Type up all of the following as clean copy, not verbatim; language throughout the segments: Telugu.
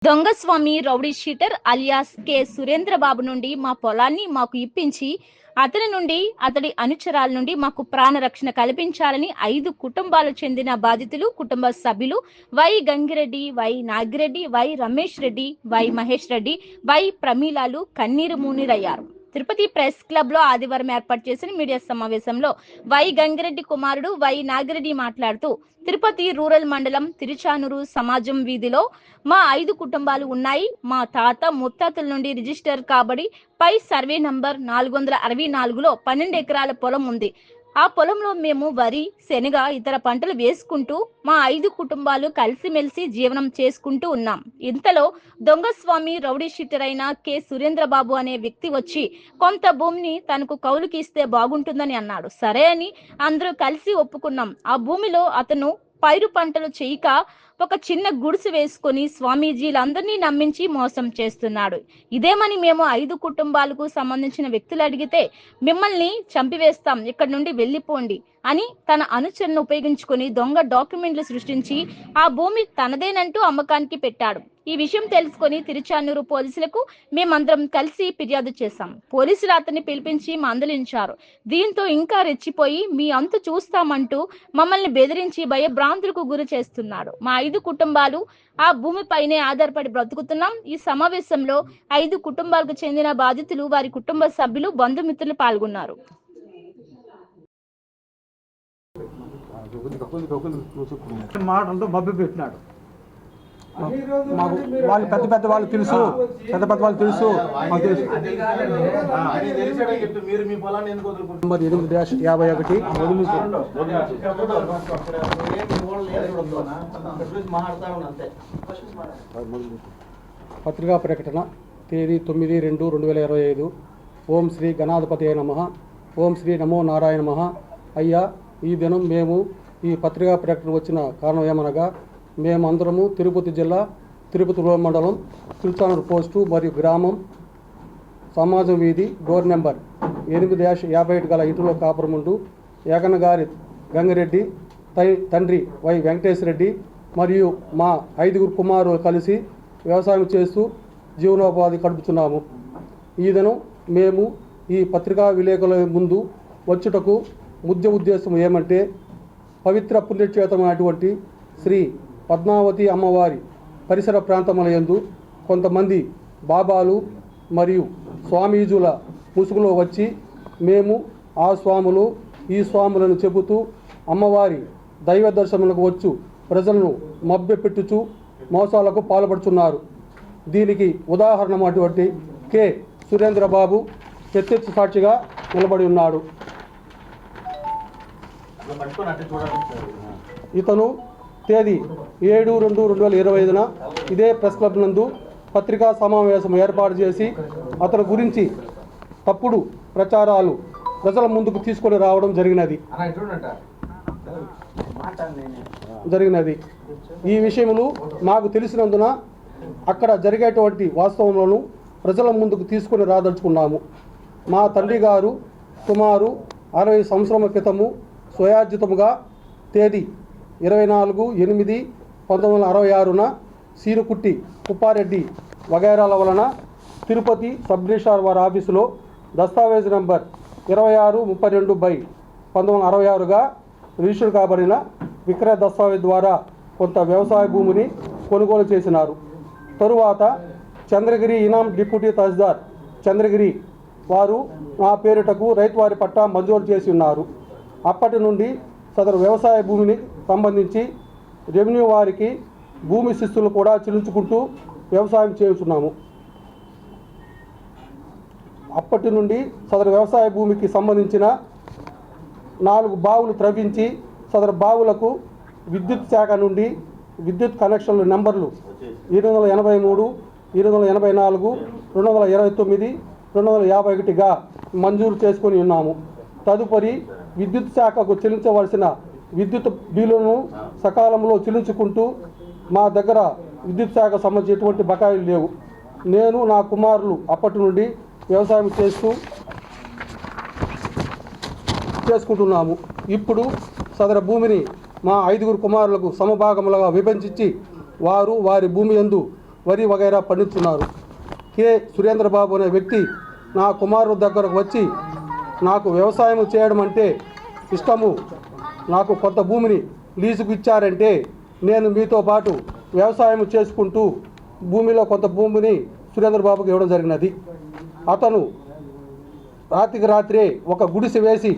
దొంగస్వామి rowdy sheeter alias K Surendrababu నుండి మా పొలాన్ని మాకు ఇప్పించి అతని నుండి అతడి అనుచరాల నుండి మాకు ప్రాణరక్షణ కల్పించాలని 5 కుటుంబాలకు చెందిన బాధితులు కుటుంబ సభ్యులు Y Gangireddy, Y Nagireddy, Y Ramesh Reddy, Y Mahesh Reddy, Y ప్రమీలాలు కన్నీరు మున్నీరయ్యారు. తిరుపతి ప్రెస్ క్లబ్ లో ఆదివారం ఏర్పాటు చేసిన మీడియా సమావేశంలో వై గంగిరెడ్డి కుమారుడు వై నాగిరెడ్డి మాట్లాడుతూ తిరుపతి రూరల్ మండలం తిరుచానూరు సమాజం వీధిలో మా 5 కుటుంబాలు ఉన్నాయి. మా తాత ముత్తాతల నుండి రిజిస్టర్ కాబడి పై సర్వే నంబర్ 464లో 12 ఎకరాల పొలం ఉంది. ఆ పొలంలో మేము వరి, శనగ, ఇతర పంటలు వేసుకుంటూ మా 5 కుటుంబాలు కలిసిమెలిసి జీవనం చేసుకుంటూ ఉన్నాం. ఇంతలో దొంగస్వామి రౌడీ షీటర్ అయిన కె సురేంద్రబాబు అనే వ్యక్తి వచ్చి కొంత భూమిని తనకు కౌలుకి ఇస్తే బాగుంటుందని అన్నాడు. సరే అని అందరూ కలిసి ఒప్పుకున్నాం. ఆ భూమిలో అతను పైరు పంటలు చేయక ఒక చిన్న గుడిసె వేసుకొని స్వామీజీలందరినీ నమ్మించి మోసం చేస్తున్నాడు. ఇదేమని మేము 5 కుటుంబాలకు సంబంధించిన వ్యక్తులు అడిగితే మిమ్మల్ని చంపివేస్తాం, ఇక్కడి నుండి వెళ్ళిపోండి అని తన అనుచరులను ఉపయోగించుకొని దొంగ డాక్యుమెంట్లు సృష్టించి ఆ భూమి తనదేనంటూ అమ్మకానికి పెట్టాడు. ఈ విషయం తెలుసుకొని తిరుచానూరు పోలీసులకు మేమందరం కలిసి ఫిర్యాదు చేశాం. పోలీసులు అతన్ని పిలిపించి మందలించారు. దీంతో ఇంకా రెచ్చిపోయి మీ అంతు చూస్తామంటూ మమ్మల్ని బెదిరించి భయభ్రాంతులకు గురి చేస్తున్నాడు. మా 5 కుటుంబాలు ఆ భూమిపైనే ఆధారపడి బ్రతుకుతున్నాం. ఈ సమావేశంలో 5 కుటుంబాలకు చెందిన బాధితులు, వారి కుటుంబ సభ్యులు, బంధుమిత్రులు పాల్గొన్నారు. మాటలతో మబ్బి పెట్టినాడు. మాకు వాళ్ళు పెద్ద వాళ్ళు తెలుసు, పెద్ద వాళ్ళు తెలుసు, మాకు తెలుసు. నంబర్ 8-51 పత్రికా ప్రకటన తేదీ 9/2/2025. ఓం శ్రీ గణాధిపతయే నమః. ఓం శ్రీ నమో నారాయణ నమః. అయ్యా, ఈ దినం మేము ఈ పత్రికా ప్రకటన వచ్చిన కారణం ఏమనగా మేమందరము తిరుపతి జిల్లా తిరుపతి రూరల్ మండలం తిరుచానూరు పోస్టు మరియు గ్రామం సమాజం వీధి డోర్ నెంబర్ 8-51 గల ఇంటిలో కాపురముండు ఏకన్న గారి గంగిరెడ్డి తండ్రి వై వెంకటేశ్వరరెడ్డి మరియు మా 5 కుమారులు కలిసి వ్యవసాయం చేస్తూ జీవనోపాధి గడుపుతున్నాము. ఈ దినం మేము ఈ పత్రికా విలేకరుల ముందు వచ్చుటకు ముఖ్య ఉద్దేశం ఏమంటే పవిత్ర పుణ్యక్షేత్రమైనటువంటి శ్రీ పద్మావతి అమ్మవారి పరిసర ప్రాంతములందు కొంతమంది బాబాలు మరియు స్వామీజుల ముసుగులో వచ్చి మేము ఆ స్వాములు ఈ స్వాములను చెబుతూ అమ్మవారి దైవ దర్శనములకు వచ్చు ప్రజలను మభ్యపెట్టుచు మోసాలకు పాల్పడుతున్నారు. దీనికి ఉదాహరణ అటువంటి కె సురేంద్రబాబు ప్రత్యక్ష సాక్షిగా నిలబడి ఉన్నాడు. ఇతను తేదీ 7/2/2025 ఇదే ప్రెస్ క్లబ్ నందు పత్రికా సమావేశం ఏర్పాటు చేసి అతని గురించి తప్పుడు ప్రచారాలు ప్రజల ముందుకు తీసుకొని రావడం జరిగినది. ఈ విషయములు మాకు తెలిసినందున అక్కడ జరిగేటువంటి వాస్తవములను ప్రజల ముందుకు తీసుకొని రాదలుచుకున్నాము. మా తండ్రి గారు సుమారు 60 సంవత్సరాల క్రితము స్వయార్జితముగా తేదీ 24/8/1966 సీనుకుట్టి కుప్పారెడ్డి వగైరాల వలన తిరుపతి సబ్ రిజిస్ట్రార్ వారి ఆఫీసులో దస్తావేజ్ నంబర్ 2632/1966గా రిజిస్టర్ కాబడిన విక్రయ దస్తావేజ్ ద్వారా కొంత వ్యవసాయ భూమిని కొనుగోలు చేసినారు. తరువాత చంద్రగిరి ఇనాం డిప్యూటీ తహసీల్దార్ చంద్రగిరి వారు నా పేరిటకు రైతువారి పట్టా మంజూరు చేసి ఉన్నారు. అప్పటి నుండి సదరు వ్యవసాయ భూమిని సంబంధించి రెవెన్యూ వారికి భూమి శిస్తులు కూడా చెల్లించుకుంటూ వ్యవసాయం చేస్తున్నాము. అప్పటి నుండి సదరు వ్యవసాయ భూమికి సంబంధించిన 4 బావులు త్రవ్వించి సదరు బావులకు విద్యుత్ శాఖ నుండి విద్యుత్ కనెక్షన్ల నెంబర్లు 883, 884, 229, 251గా మంజూరు చేసుకొని ఉన్నాము. తదుపరి విద్యుత్ శాఖకు చెల్లించవలసిన విద్యుత్ బిల్లును సకాలంలో చెల్లించుకుంటూ మా దగ్గర విద్యుత్ శాఖ సంబంధించి ఎటువంటి బకాయిలు లేవు. నేను నా కుమారులు అప్పటి నుండి వ్యవసాయం చేసుకుంటున్నాము. ఇప్పుడు సదరు భూమిని మా 5 కుమారులకు సమభాగములుగా విభజించి వారు వారి భూమి యందు వరి వగైరా పండిస్తున్నారు. కె సురేంద్రబాబు అనే వ్యక్తి నా కుమారుడు దగ్గరకు వచ్చి నాకు వ్యవసాయం చేయడం అంటే ఇష్టము, నాకు కొంత భూమిని లీజుకు ఇచ్చారంటే నేను మీతో పాటు వ్యవసాయం చేసుకుంటూ భూమిలో కొంత భూమిని సురేంద్రబాబుకి ఇవ్వడం జరిగినది. అతను రాత్రికి రాత్రే ఒక గుడిసె వేసి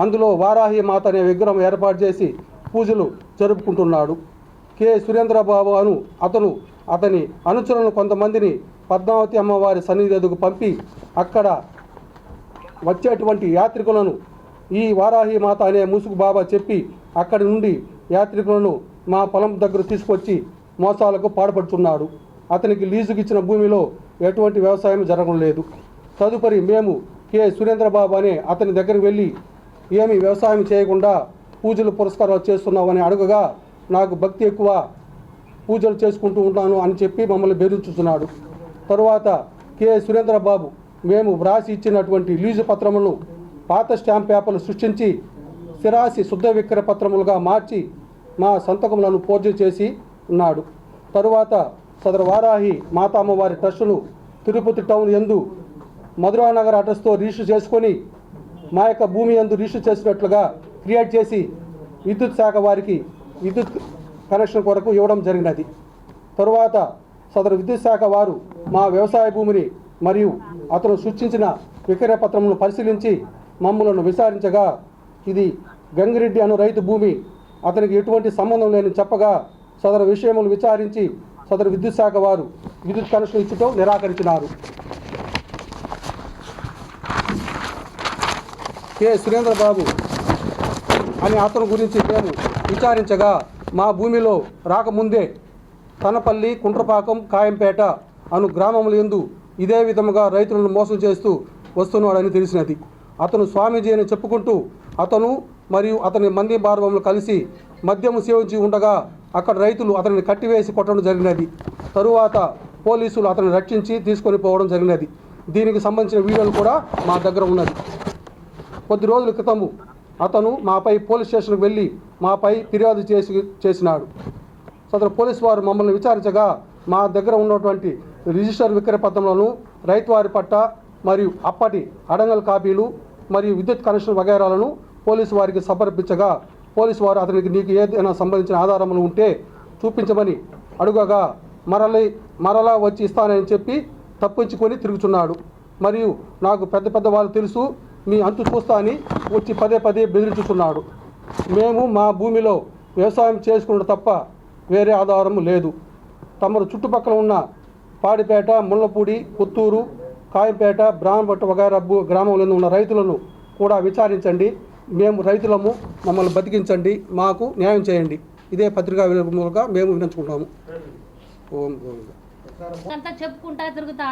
అందులో వారాహి మాత అనే విగ్రహం ఏర్పాటు చేసి పూజలు జరుపుకుంటున్నాడు. కె సురేంద్రబాబు అతని అనుచరులను కొంతమందిని పద్మావతి అమ్మవారి సన్నిధి ఎదుగు పంపి అక్కడ వచ్చేటువంటి యాత్రికులను ఈ వారాహి మాత అనే ముసుగు బాబా చెప్పి అక్కడి నుండి యాత్రికులను మా పొలం దగ్గర తీసుకొచ్చి మోసాలకు పాడుపడుతున్నాడు. అతనికి లీజుకి ఇచ్చిన భూమిలో ఎటువంటి వ్యవసాయం జరగడం లేదు. తదుపరి మేము కె సురేంద్రబాబు అనే అతని దగ్గరికి వెళ్ళి ఏమి వ్యవసాయం చేయకుండా పూజలు పురస్కారాలు చేస్తున్నామని అడుగగా నాకు భక్తి ఎక్కువ, పూజలు చేసుకుంటూ ఉంటాను అని చెప్పి మమ్మల్ని బెదిరించుతున్నాడు. తరువాత కె సురేంద్రబాబు మేము వ్రాసి ఇచ్చినటువంటి లీజు పత్రములను పాత స్టాంప్ పేపర్లు సృష్టించి స్థిరాసి శుద్ధ విక్రయ పత్రములుగా మార్చి మా సంతకములను ఫోర్జరీ చేసి ఉన్నాడు. తరువాత సదరు వారాహి మాతా అమ్మవారి ట్రస్టును తిరుపతి టౌన్ యందు మధురానగర్ అడ్రస్తో రిజిస్టర్ చేసుకొని మా యొక్క భూమి యందు రిజిస్టర్ చేసినట్లుగా క్రియేట్ చేసి విద్యుత్ శాఖ వారికి విద్యుత్ కనెక్షన్ కొరకు ఇవ్వడం జరిగినది. తరువాత సదరు విద్యుత్ శాఖ వారు మా వ్యవసాయ భూమిని మరియు అతను సృష్టించిన విక్రయ పత్రములను పరిశీలించి మమ్మలను విచారించగా ఇది గంగిరెడ్డి అను రైతు భూమి, అతనికి ఎటువంటి సంబంధం లేని చెప్పగా సదరు విషయములు విచారించి సదరు విద్యుత్ శాఖ వారు విద్యుత్ కనెక్షన్ ఇచ్చటం నిరాకరించినారు. కె సురేంద్రబాబు అని అతని గురించి మేము విచారించగా మా భూమిలో రాకముందే తనపల్లి, కుంట్రపాకం, కాయంపేట అను గ్రామముల యందు ఇదే విధముగా రైతులను మోసం చేస్తూ వస్తున్నాడని తెలిసినది. అతను స్వామీజీ అని చెప్పుకుంటూ అతను మరియు అతని మంది బార్వములు కలిసి మద్యము సేవించి ఉండగా అక్కడ రైతులు అతనిని కట్టివేసి కొట్టడం జరిగినది. తరువాత పోలీసులు అతన్ని రక్షించి తీసుకొని పోవడం జరిగినది. దీనికి సంబంధించిన వీడియోలు కూడా మా దగ్గర ఉన్నది. కొద్ది రోజుల క్రితము అతను మాపై పోలీస్ స్టేషన్కి వెళ్ళి మాపై ఫిర్యాదు చేసినాడు. సదరు పోలీసు వారు మమ్మల్ని విచారించగా మా దగ్గర ఉన్నటువంటి రిజిస్టర్ విక్రయ పత్రములను, రైతువారి పట్ట మరియు అప్పటి అడంగల్ కాపీలు మరియు విద్యుత్ కనెక్షన్ వగైరాలను పోలీసు వారికి సమర్పించగా పోలీసు వారు అతనికి నీకు ఏదైనా సంబంధించిన ఆధారములు ఉంటే చూపించమని అడుగగా మరలా వచ్చి ఇస్తానని చెప్పి తప్పించుకొని తిరుగుతున్నాడు. మరియు నాకు పెద్ద వాళ్ళు తెలుసు, మీ అంతు చూస్తా అని వచ్చి పదే బెదిరించుతున్నాడు. మేము మా భూమిలో వ్యవసాయం చేసుకున్నట్టు తప్ప వేరే ఆధారము లేదు. తమరు చుట్టుపక్కల ఉన్న పాడిపేట, ముళ్ళపూడి, పుత్తూరు, కాయంపేట, బ్రాహ్మణపట్ట వగైరా గ్రామంలో ఉన్న రైతులను కూడా విచారించండి. మేము రైతులము, మమ్మల్ని బతికించండి, మాకు న్యాయం చేయండి. ఇదే పత్రికా విలేకరులుగా మేము వినించుకుంటాము. ఓం గోవింద. చెప్పుకుంటా తిరుగుతా